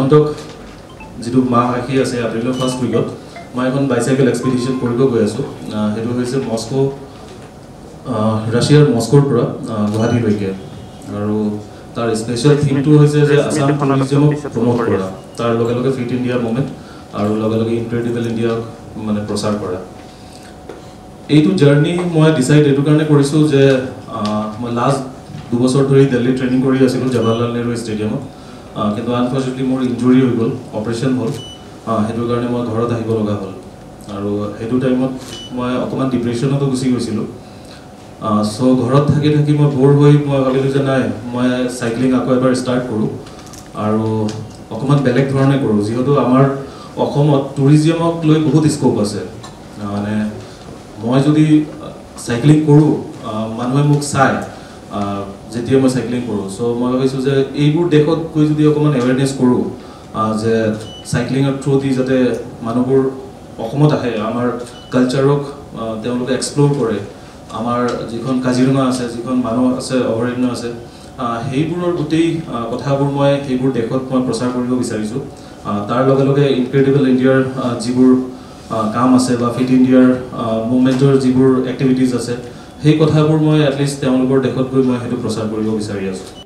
আগন্তুক যেটো মাহ আহি আছে এপ্ৰিলৰ ফাৰ্ষ্ট উইকত মই এখন বাইসাইকেল এক্সপিডিশন কৰিব গৈ আছো হেতু হৈছে মস্কো ৰাছিয়াৰ মস্কোৰ পৰা গুৱাহাটীলৈকে আৰু তাৰ স্পেশাল থিমটো হৈছে যে আসাম টুৰিজমক প্ৰমোট কৰা তাৰ লগে লগে ফিট ইণ্ডিয়া মুভমেন্ট আৰু লগে লগে ইনক্ৰেডিবল ইণ্ডিয়া মানে প্ৰচাৰ কৰা এইটো জাৰ্নি মই ডিসাইড এটো কাৰণে কৰিছো যে মই লাষ্ট 2 বছৰ ধৰি দিল্লী ট্ৰেনিং কৰি আছিলো জৱাহৰলাল নেহৰু ষ্টেডিয়ামত কিন্তু আনফৰ্চুনেটলি মোৰ ইনজুৰি হৈ গ'ল অপাৰেশ্যন হ'ল হেতু কাৰণে মই ঘৰত আহিব লগা হ'ল আৰু হেতু টাইমত মই অকমান ডিপ্ৰেছনতো গুচি গৈছিলো সো ঘৰত থাকি থাকি মই বৰ হৈ মই ভাবিলো যে নাই মই সাইক্লিং আকৌ এবাৰ ষ্টাৰ্ট কৰো আৰু অকমান বেলেগ ধৰণে কৰো যেহেতু আমাৰ অসমত টুৰিজমক লৈ বহুত স্কোপ আছে মানে মই যদি সাইক্লিং কৰো মানুহে মোক চাই যেতিয়া মই সাইক্লিং কৰো সো মই ভাবিছো যে এইবোৰ দেখত গৈ যদি অকমান এৱাৰনেস কৰো যে সাইক্লিংৰ থ্ৰু দি যাতে মানুহবোৰ অসমত আহে আমাৰ কালচাৰক তেওঁলোকে এক্সপ্লোৰ কৰে আমাৰ যিখন কাজিৰঙা আছে যিখন মানুহ আছে অভয়াৰণ্য আছে হেইবোৰৰ গুটেই কথাবোৰ মই হেইবোৰ দেখত মই প্ৰচাৰ কৰিব বিচাৰিছো তাৰ লগে লগে ইনক্ৰেডিবল ইণ্ডিয়াৰ যিবোৰ কাম আছে বা ফিট ইণ্ডিয়াৰ মুভমেন্টৰ যিবোৰ এক্টিভিটিজ আছে সেই কথাবোৰ মই এটলিষ্ট তেওঁলোকৰ দেখত গৈ মই হেতু প্ৰচাৰ কৰিব বিচাৰি আছো